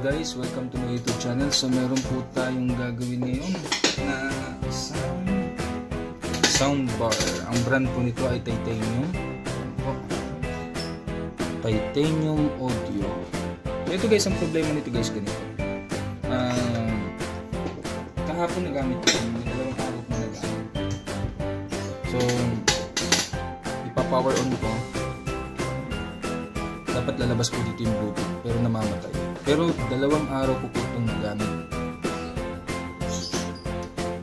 guys, welcome to my YouTube channel. So meron po tayong gagawin ngayon na isang soundbar. Ang brand po nito ay Titanium Audio. Ito guys, ang problema nito guys ganito. Kahapon nagamit ko, dalawang araw na nagamit. So ipa-power on ko. Dapat lalabas po dito yung Bluetooth pero namamatay. Pero dalawang araw po itong nagamit.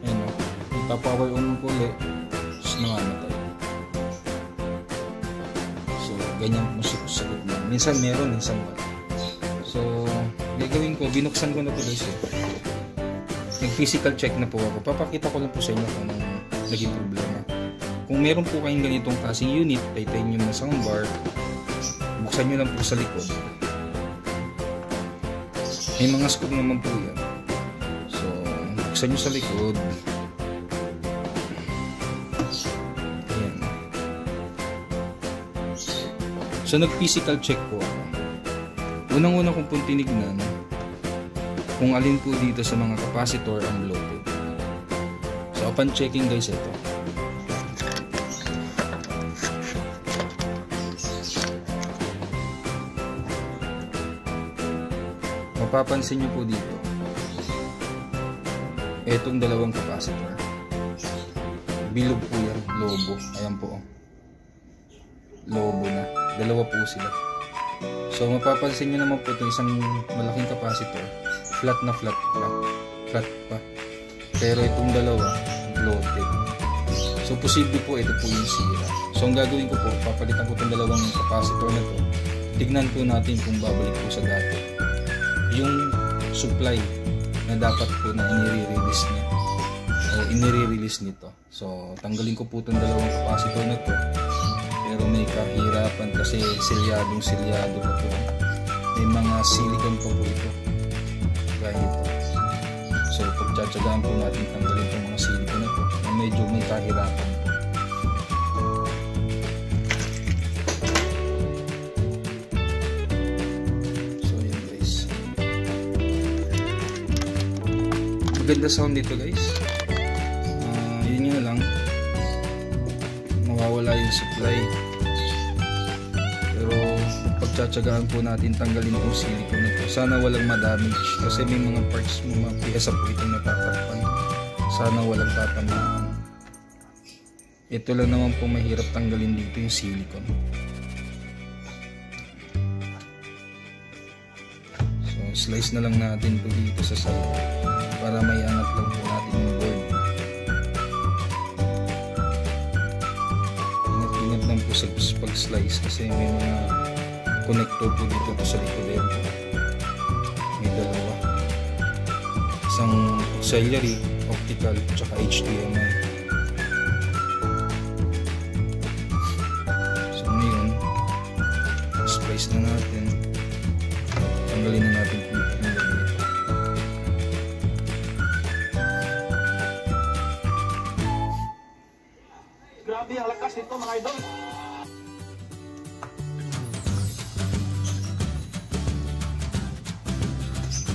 Ayan o. Ipa-power on ko ulit. Tapos namamatay. So ganyan po sagot na. Minsan meron, minsan wala. So gagawin ko, binuksan ko na po guys. Nag-physical check na po ako. Papakita ko lang po sa inyo kung anong naging problema. Kung meron po kayong ganitong klaseng unit, titanium na soundbar, buksan nyo lang po sa likod. May mga screw naman po yan. So, buksan nyo sa likod. Ayan. So, nag-physical check po ako. Unang-una kong pong tinignan kung alin po dito sa mga capacitor ang bloated. So, upon checking guys, ito. Mapapansin nyo po dito etong dalawang capacitor, bilog po yan, lobo. Ayan po, lobo na, dalawa po sila. So mapapansin nyo naman po ito, isang malaking capacitor flat na flat pa, pero itong dalawa bloated. So posible po ito po yung sira. So ang gagawin ko po, papalitan ko itong dalawang capacitor na to. Tignan po natin kung babalik po sa dati yung supply na dapat po na inire-release niya o inire-release nito. So tanggalin ko po itong dalawang capacitor na to, pero may kahirapan kasi silyado po po. May mga silicone pa po ito gaya ito. So pagtsatsagaan po natin tanggalin itong mga silicone na to na medyo may kahirapan. Maganda sound dito guys. Yun nga lang, mawawala yung supply, pero pagtsatsagaan po natin tanggalin yung silicone nito. Sana walang ma-damage kasi may mga parts, mga piyesa po itong natatakpan. Sana walang tatamaan. Ito lang naman po mahirap tanggalin dito yung silicone. So slice na lang natin po dito sa side para may angat lang po natin yung board. Ingat-ingat lang po sa pag-slice kasi may mga connector po dito po sa likod. May dalawa. Isang auxiliary, optical, tsaka HDMI. So ngayon, slice na natin. Tanggalin na natin po yung grabe ang lakas nito mga idol.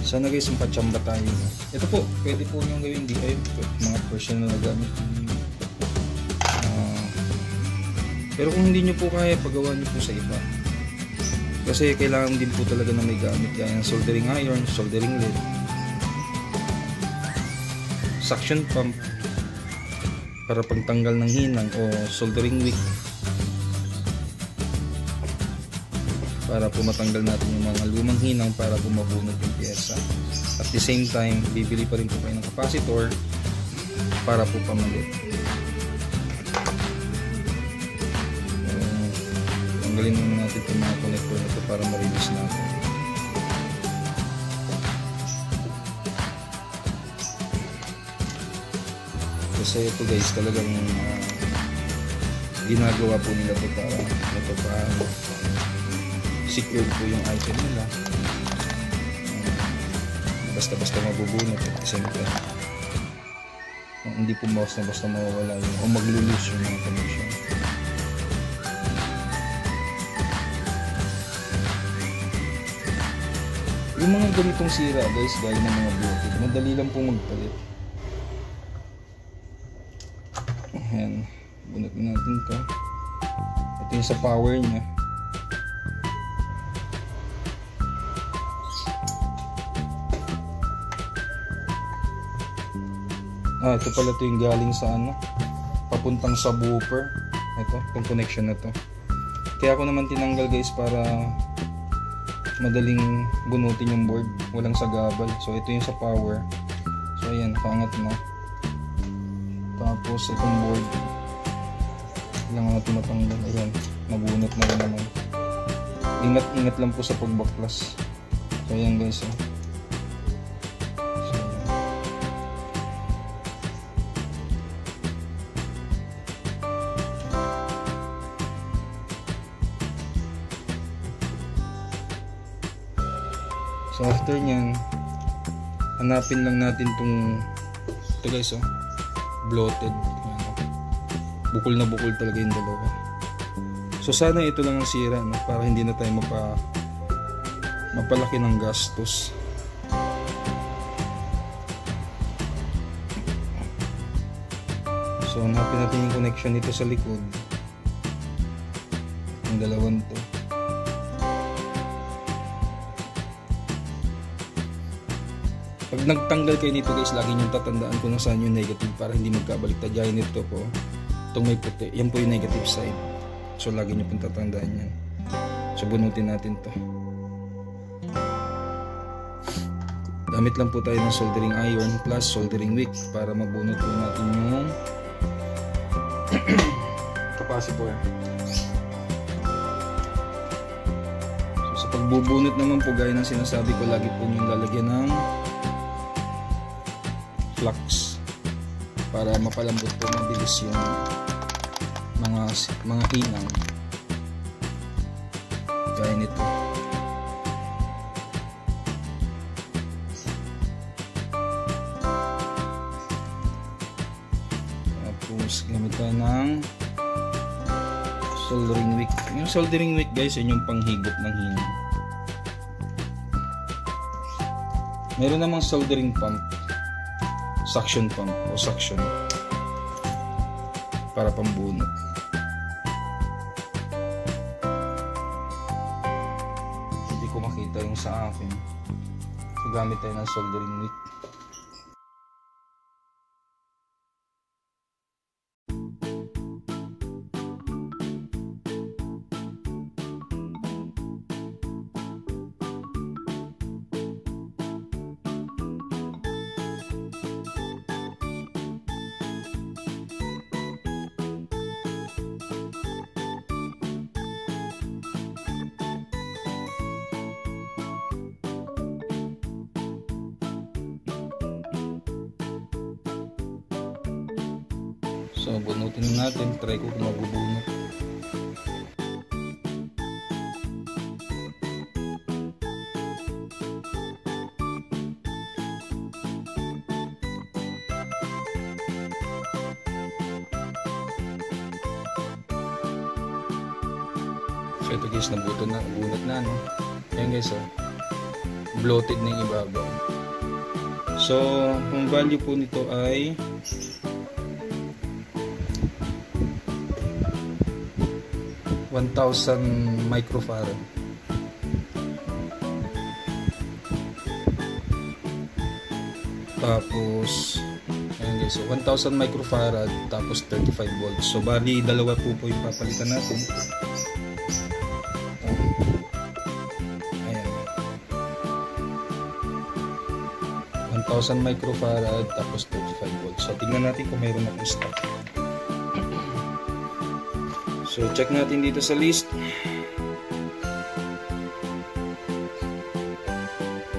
Sana guys, patsamba tayo. Ito po, pwede po nyo gawin DIY, mga personal na gamit. Pero kung hindi nyo po kaya, pagawa nyo po sa iba. Kasi kailangan din po talaga na may gamit. Kaya soldering iron, soldering lead, suction pump para pagtanggal ng hinang, o soldering wick para po matanggal natin yung mga lumang hinang para po mabunot yung pyesa. At the same time, bibili pa rin po kayo ng capacitor para po pamalit. Tanggalin muna natin itong mga connector na ito para ma-release natin. Kasi ito guys, talagang ginagawa po nila ito para secure po yung item nila. Basta-basta mabubunot at siyempre hindi po basta mawawala yung o maglulose yung mga connection. Yung mga ganitong sira guys, gaya ng mga bloated, madali lang pong magpalit. Ayan, bunot na natin to. Ito yung sa power nya. Ito pala ito yung galing sa ano, papuntang sa subwoofer. Ito, itong connection na to. Kaya ako naman tinanggal guys para madaling bunutin yung board, walang sagabal. So ito yung sa power. So ayan, pangat na. Tapos itong board lang natin matanggal. Ayan, nabunot na rin naman. Ingat lang po sa pagbaklas. So ayan guys, oh. So after nyan, hanapin lang natin ito guys, oh, bloated. Bukol na bukol talaga yung dalawa. So sana ito lang ang sira, no? Para hindi na tayo mapalaki ng gastos. So hanapin natin yung connection nito sa likod, yung dalawang to. Pag nagtanggal kayo nito guys, lagi nyo tatandaan kung nasaan yung negative para hindi magkabaliktad. Gaya nito po, itong may puti, yan po yung negative side. So lagi nyo pong tatandaan yan. So bunutin natin to. Gamit lang po tayo ng soldering iron plus soldering wick para mabunot po natin yung capacitor. So sa pagbubunot naman po, gaya ng sinasabi ko, lagi po nyo lalagyan ng flux para mapalambot po mabilis yung mga hinang gaya nito. Tapos gamit tayo ng soldering wick. Yung soldering wick guys, yun yung panghigop ng hinang. Meron namang soldering pump, suction pump o suction para pambunot. Hindi ko makita yung sa akin, so gamit tayo ng soldering wick. So bunutin natin, try ko kung mabubunot. So ito guys, bunot na, no? Ayan guys, oh, bloated na yung ibabaw. So ang value po nito ay 1,000 microfarad. Tapos ayan guys, so 1,000 microfarad tapos 35 volts. So bali dalawa po yung papalitan natin. Ayan, 1,000 microfarad tapos 35 volts. So tingnan natin kung mayroon akong stock. So check natin dito sa list.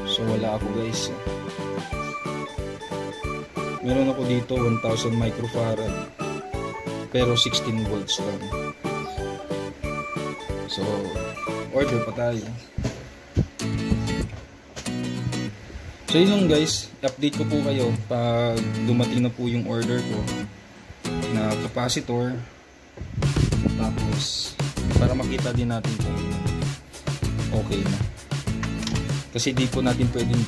So wala ako guys. Meron ako dito 1,000 microfarad pero 16 volts lang. So order pa tayo. So yun lang guys, update ko po kayo pag dumating na po yung order ko na capacitor. Tapos para makita din natin kung okay na. Kasi di po natin pwedeng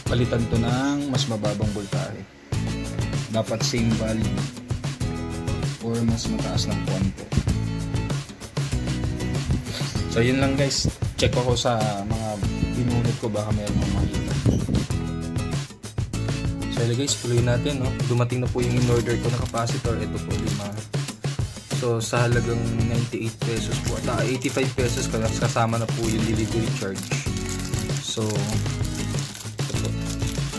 palitan to ng mas mababang voltahe. Dapat same value or mas mataas ng konti. So yun lang guys, check ako sa mga binunod ko, baka meron mong makita. So yun guys, tuloy natin, no? Dumating na po yung in-order ko na capacitor. Ito po 5. So sa halagang 98 pesos po at 85 pesos kasama na po yung delivery charge. So ito po,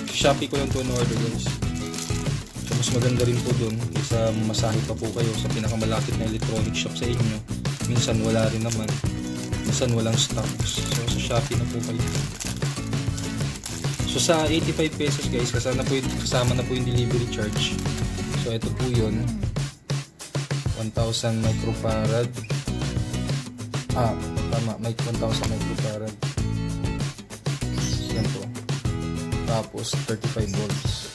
Shopee ko lang to in-order guys. So mas maganda rin po dun kaysa masahe pa po kayo sa pinakamalapit na electronic shop sa inyo. Minsan wala rin naman, minsan walang stocks. So sa Shopee na po kayo. So sa 85 pesos guys, kasama na po yung delivery charge. So ito po yun, 1,000 microfarad. Tama, 1,000 microfarad. Yan po. Tapos 35 volts.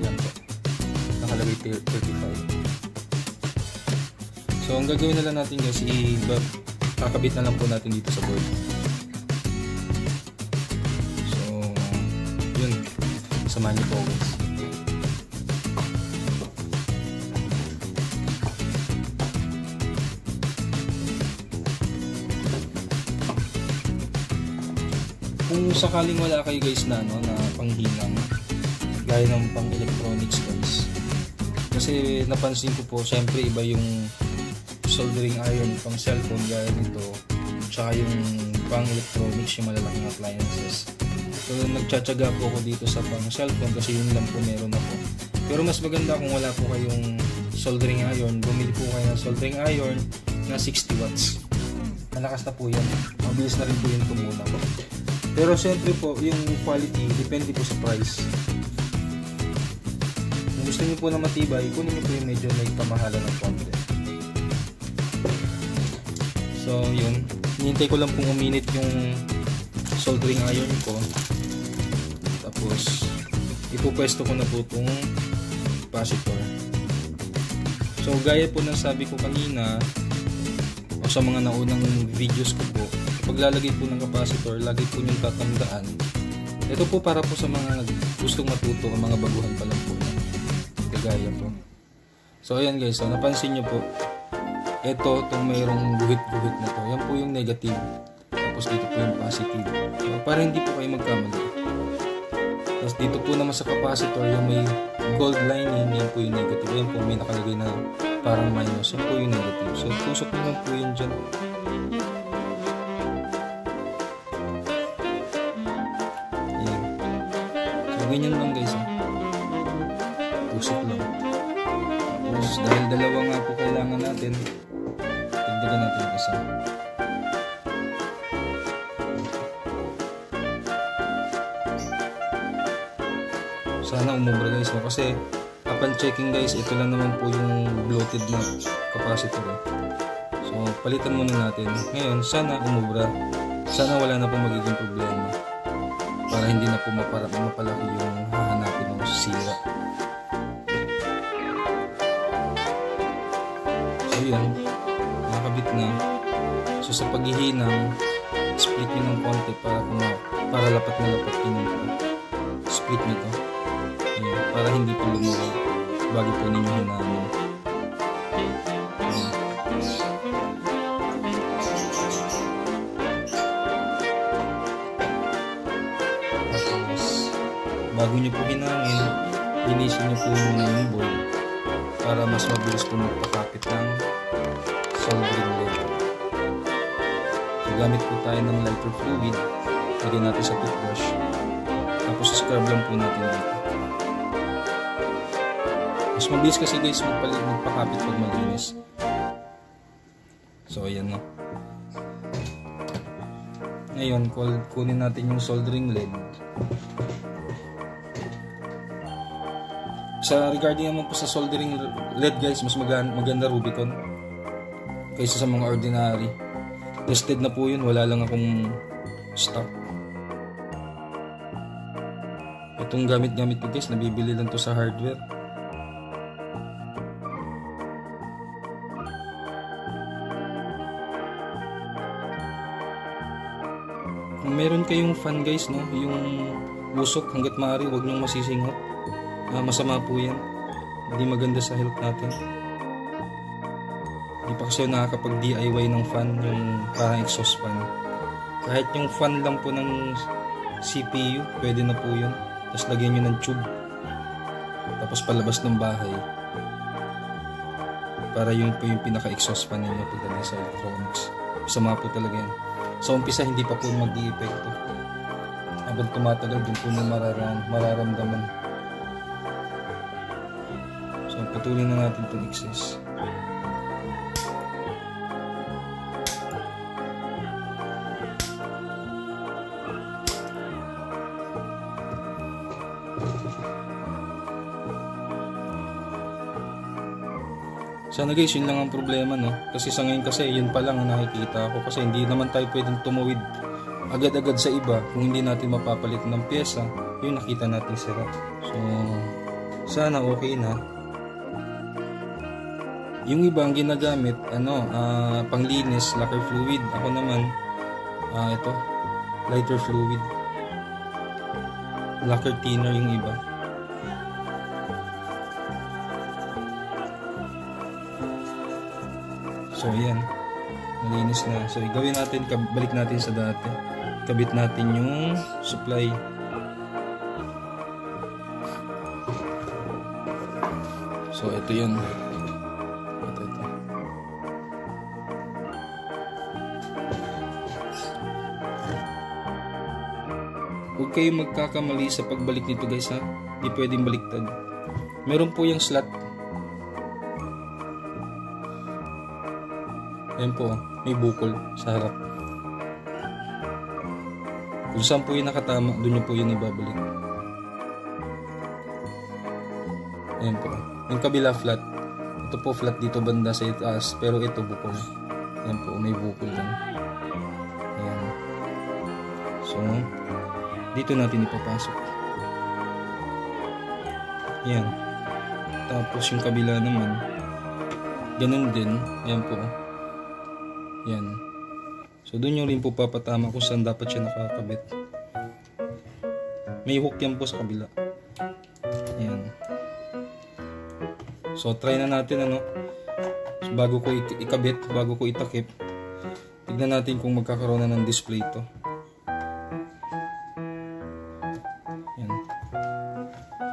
Yan po. Nakalagay 35. So ang gagawin na lang natin guys, kakabit na lang po natin dito sa board. So yun, samahan niyo po guys. Kung sakaling wala kayo guys na na panghinang gaya ng pang electronics guys, kasi napansin ko po, syempre iba yung soldering iron pang cellphone gaya nito, tsaka yung pang electronics, yung malalaking appliances. So nagtsatsaga po ako dito sa pang cellphone kasi yun lang po meron ako. Pero mas maganda kung wala po kayong soldering iron, bumili po kayo ng soldering iron na 60 watts. Malakas na po yan, mabilis na rin po yun tumuna po. Pero syempre po, yung quality depende po sa price. Kung gusto niyo po na matibay, kunin niyo po yung medyo may pamahalan ng konti. So yun, hinihintay ko lang pong uminit yung soldering iron ko. Tapos ipupwesto ko na po itong capacitor. So gaya po ng sabi ko kanina o sa mga naunang videos ko po, paglalagay po ng capacitor, lagi po niyong tatandaan. Ito po para po sa mga gustong matuto o mga baguhan pa lang po na kagaya po. So ayan guys, so napansin niyo po, itong mayroong guhit-guhit na to, yan po yung negative, tapos dito po yung positive. So para hindi po kayo magkamali. Tapos dito po naman sa capacitor, yung may gold lining, yan po yung negative. Yan po may nakalagay na parang minus, yan po yung negative. So tusok naman po yun dyan. Ayan. So ganyan lang guys, tusok lang. Tapos dahil dalawa nga po kailangan natin, dagdagan natin yung isa. Sana umubra guys, no? Kasi upon checking guys, ito lang naman po yung bloated na capacitor. So palitan muna natin. Ngayon sana umubra, sana wala na po magiging problema, para hindi na po mapalaki yung hahanapin ng sira. So yun, nakakabit na. So sa paghihinang, split nyo ng konti para lapat na lapat yun yung split nyo to. Ayan, para hindi po lumuwag bago po ninyo hinanin. Tapos bago nyo po hinangin, linisin nyo po muna yung board para mas mabilis po magpakapit ng soldering lead. So gamit po tayo ng lighter fluid, lagyan natin sa toothbrush, tapos scrub lang po natin dito. Mas mabilis kasi guys magpakapit pag malinis. So ayan na. Ngayon kunin natin yung soldering lead. Sa regarding naman po sa soldering lead guys, mas maganda Rubicon kaysa sa mga ordinary. Tested na po yun, wala lang akong stock. Itong gamit ko guys, nabibili lang to sa hardware. meron kayong fan guys, no, yung usok, hanggat maaari huwag nyong masisingot. Masama po yan, hindi maganda sa health natin. Hindi pa kasi nakakapag DIY ng fan, yung parang exhaust fan. Kahit yung fan lang po ng CPU, pwede na po yun. Tapos lagyan nyo ng tube, tapos palabas ng bahay, para yun po yung pinaka-exhaust fan ninyo pagdating sa electronics. Masama po talaga yan. Sa umpisa hindi pa po mag-i-epekto, habang tumatagal dun po na mararamdaman. So patuloy na natin itong excess. Sana guys, yun lang ang problema, no? Kasi sa ngayon kasi, yun pa lang ang nakikita ko. Kasi hindi naman tayo pwedeng tumawid agad-agad sa iba kung hindi natin mapapalit ng pyesa. Yun nakita natin sira. So, sana okay na. Yung iba ang ginagamit, panglinis, lacquer fluid. Ako naman, ito, lighter fluid. Lacquer thinner yung iba. So ayan, malinis na. So gawin natin, balik natin sa dati. Kabit natin yung supply. So ito yun. Ito. Huwag kayong magkakamali sa pagbalik nito guys, ha. Hindi pwedeng baliktad. Meron po yung slot. Ayan po, may bukol sa harap. Kung saan po yung nakatama, doon nyo po yun ibabalik. Ayan po. Yung kabila flat. Ito po flat dito banda sa itaas, pero ito bukol. Ayan po, may bukol lang. Ayan. So, dito natin ipapasok. Ayan. Tapos yung kabila naman, ganun din. Ayan po. Yan. So doon yung rin po papatama kung saan dapat siya nakakabit. May hook yan po sa kabila. Yan. So try na natin So, bago ko ikabit, bago ko itakip, tignan natin kung magkakaroon na ng display to. Yan.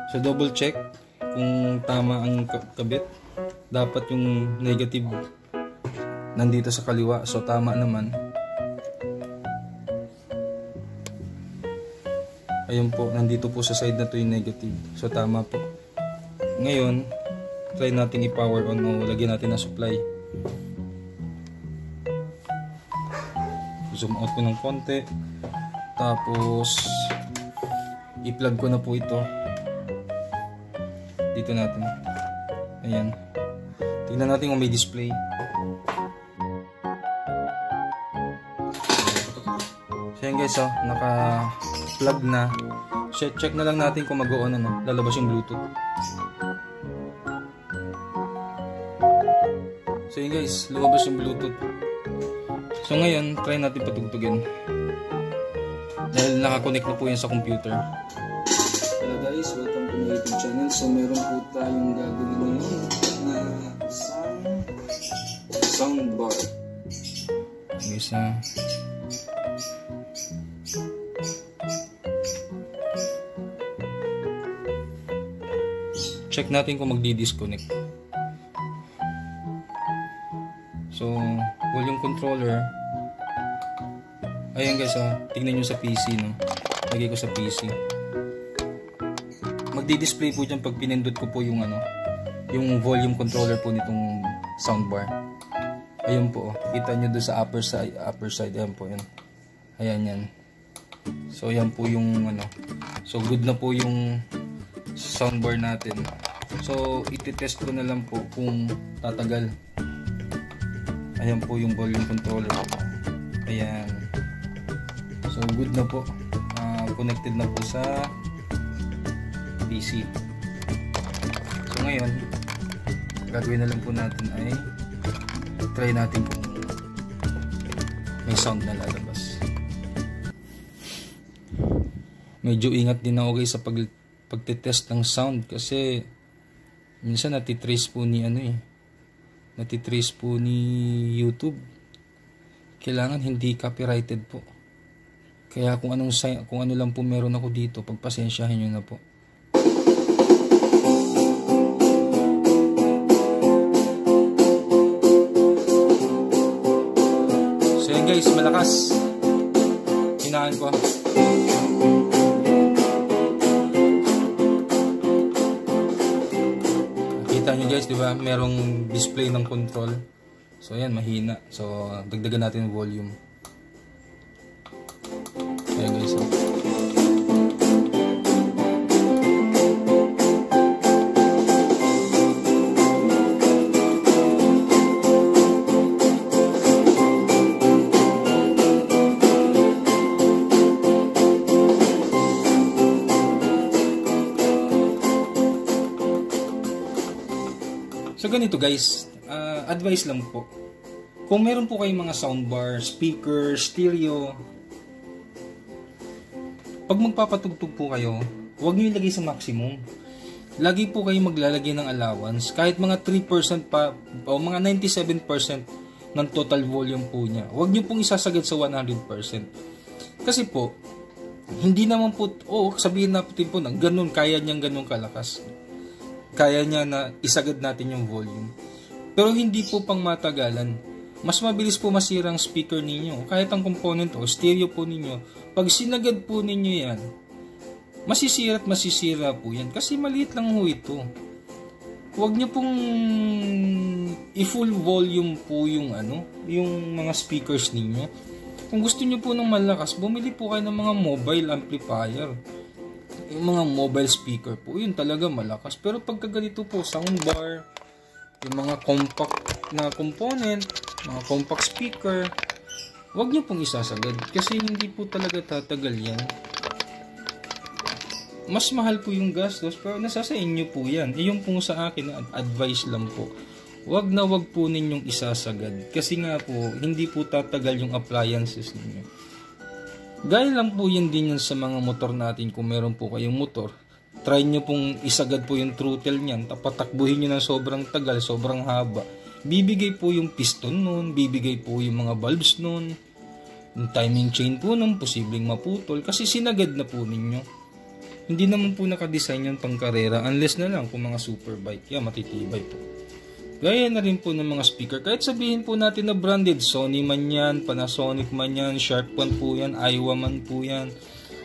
So double check kung tama ang kabit. Dapat yung negative nandito sa kaliwa, so tama naman. Ayun po, nandito po sa side na to yung negative, so tama po. Ngayon, try natin i-power on o lagyan natin na supply. Zoom out ko ng konti, tapos i-plug ko na po ito dito natin. Ayan, tingnan natin kung may display. So yan guys, naka-plug na. Check na lang natin kung mag-on lalabas yung Bluetooth. So yun guys, lumabas yung Bluetooth. So ngayon, try natin patugtugin. Dahil nakakonect na po yan sa computer. Hello guys, welcome to my YouTube channel. So meron po tayong gagawin ngayon na soundbar. Guys, check natin kung magdi-disconnect. So, volume controller. Ayan guys, tingnan nyo sa PC, no? Lagay ko sa PC. Magdi-display po dyan pag pinindot ko po yung yung volume controller po nitong soundbar. Ayun po, kita nyo doon sa upper side, ayan po, yan. Ayan yan. So, yan po yung So, good na po yung soundbar natin. So, iti-test ko na lang po kung tatagal. Ayan po yung volume controller. Ayan. So, good na po. Connected na po sa PC. So, ngayon, gagawin na lang po natin ay try natin kung may sound na lalabas. medyo ingat din ako guys sa pagtetest ng sound kasi minsan natitrace po ni natitrace po ni YouTube. Kailangan hindi copyrighted po. Kaya kung ano lang po meron ako dito, pagpasensyahin niyo na po. So yan guys, malakas. Hinaan ko. Kita nyo guys, di ba? Merong display ng control. So ayan, mahina. So dagdagan natin yung volume. Ayan guys. So ganito guys, advice lang po. Kung meron po kayong mga soundbar, speaker, stereo, pag magpapatugtog po kayo, huwag nyo ilagay sa maximum. Lagi po kayo maglalagay ng allowance, kahit mga 3% pa o mga 97% ng total volume po niya. Huwag nyo pong isasagad sa 100%. Kasi po, hindi naman po, sabihin natin po na ganun, kaya niyang ganun kalakas. Kaya niya na isagad natin yung volume. Pero hindi po pang matagalan. Mas mabilis po masira ang speaker ninyo. Kahit ang component o stereo po ninyo, pag sinagad po ninyo yan, masisira at masisira po yan. Kasi maliit lang ho ito. Huwag nyo pong i-full volume po yung mga speakers ninyo. Kung gusto nyo po ng malakas, bumili po kayo ng mga mobile amplifier. Yung mga mobile speaker po, yun talaga malakas. Pero pagka ganito po, soundbar, yung mga compact na component, mga compact speaker, wag nyo pong isasagad. Kasi hindi po talaga tatagal yan. Mas mahal po yung gastos, pero nasa sa inyo po yan. Yung po sa akin, advice lang po. Wag po ninyong isasagad. Kasi nga po, hindi po tatagal yung appliances ninyo. Gaya lang po yun din yun sa mga motor natin. Kung meron po kayong motor, try nyo pong isagad po yung throttle nyan, patakbuhin nyo ng sobrang tagal, sobrang haba. Bibigay po yung piston nun, bibigay po yung mga valves nun, yung timing chain po nun, posibleng maputol kasi sinagad na po ninyo. Hindi naman po nakadesign yung pang karera unless na lang kung mga superbike, matitibay po. Gaya na rin po ng mga speaker. Kahit sabihin po natin na branded, Sony man yan, Panasonic man yan, Sharp man po yan, Aiwa man po yan,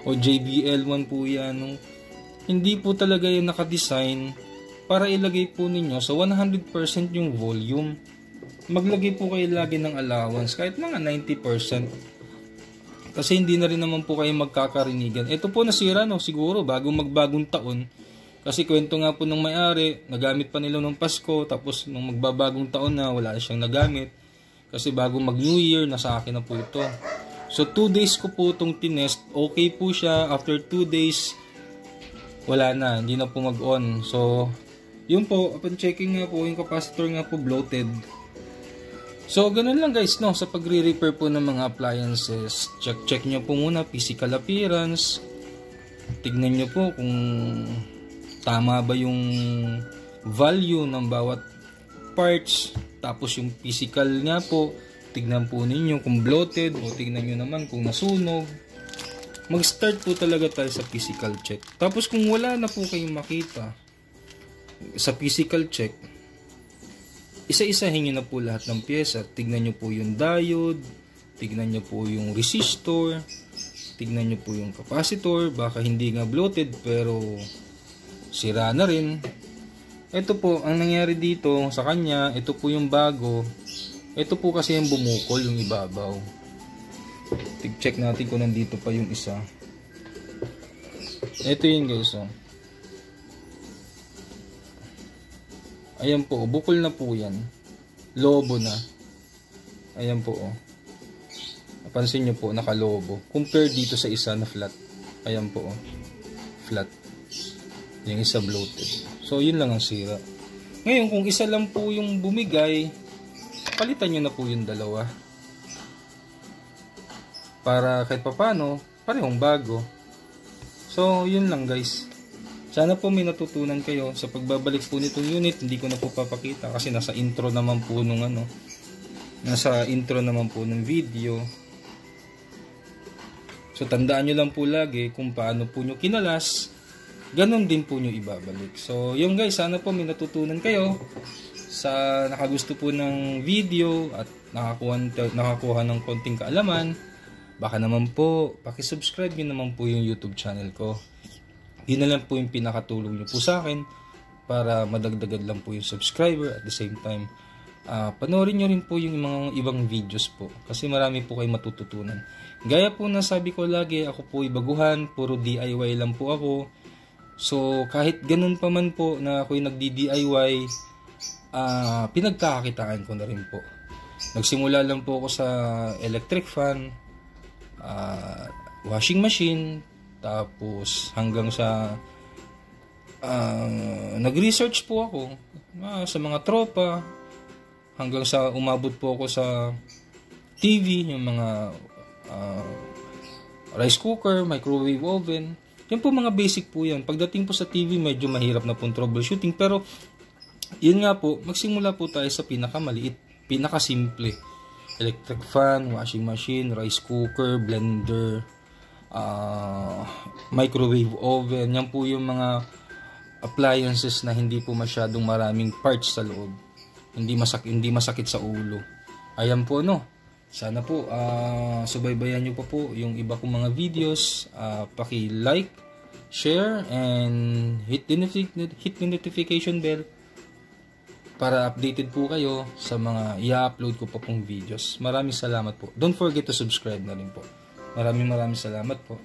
o JBL man po yan. Hindi po talaga yung nakadesign para ilagay po ninyo sa 100% yung volume. Maglagay po kayo lagi ng allowance, kahit mga 90%. Kasi hindi na rin naman po kayo magkakarinigan. Ito po nasira siguro bago magbagong taon. Kasi kwento nga po ng may-ari, nagamit pa nila nung Pasko, tapos nung magbabagong taon na, wala na siyang nagamit. Kasi bago mag-New Year, nasa akin na po ito. So 2 days ko po itong tinest, okay po siya. After 2 days, wala na, hindi na po mag-on. So, yun po, upon checking nga po, yung capacitor nga po bloated. So, ganun lang guys, sa pagre-repair po ng mga appliances. Check nyo po muna, physical appearance. Tignan nyo po kung tama ba yung value ng bawat parts. Tapos yung physical nga po, tignan po ninyo kung bloated o tignan nyo naman kung nasunog. Mag-start po talaga tayo sa physical check. Tapos kung wala na po kayong makita sa physical check, isa-isahin nyo na po lahat ng pyesa. Tignan nyo po yung diode, tignan nyo po yung resistor, tignan nyo po yung capacitor. Baka hindi nga bloated pero sira na rin. Ito po, ang nangyari dito sa kanya, ito po yung bago. Ito po kasi yung bumukol, yung ibabaw. Check natin kung nandito pa yung isa. Ito yun guys. Ayan po, bukol na po yan. Lobo na. Ayan po. Napansin nyo po, nakalobo. Compare dito sa isa na flat. Ayan po. Flat. Yung isa bloated. So, yun lang ang sira. Ngayon, kung isa lang po yung bumigay, palitan nyo na po yung dalawa. Para kahit papano, parehong bago. So, yun lang guys. Sana po may natutunan kayo. Sa pagbabalik po nitong unit, hindi ko na po papakita kasi nasa intro naman po nung nasa intro naman po ng video. So, tandaan nyo lang po lagi kung paano po nyo kinalas, ganun din po nyo ibabalik. So, yun guys, sana po may natutunan kayo sa nakagusto po ng video at nakakuha ng konting kaalaman. Baka naman po, paki-subscribe nyo naman po yung YouTube channel ko. Yun na lang po yung pinakatulong nyo po sa akin para madagdagan lang po yung subscriber. At the same time, panoorin nyo rin po yung mga ibang videos po kasi marami po kayo matututunan. Gaya po na sabi ko lagi, ako po baguhan, puro DIY lang po ako. So kahit ganun pa man po na ako'y nagdi-DIY, pinagkakakitaan ko na rin po. Nagsimula lang po ako sa electric fan, washing machine, tapos hanggang sa nag-research po ako sa mga tropa, hanggang sa umabot po ako sa TV, yung mga rice cooker, microwave oven. Yan po mga basic po yan. Pagdating po sa TV, medyo mahirap na pong troubleshooting. Pero, yun nga po, magsimula po tayo sa pinakamaliit, pinakasimple. Electric fan, washing machine, rice cooker, blender, microwave oven. Yan po yung mga appliances na hindi po masyadong maraming parts sa loob. Hindi masakit sa ulo. Ayan po, no? Sana po, subaybayan nyo pa po yung iba kong mga videos. Paki-like, share, and hit the notification bell para updated po kayo sa mga i-upload ko pa pong videos. Maraming salamat po. Don't forget to subscribe na rin po. Maraming salamat po.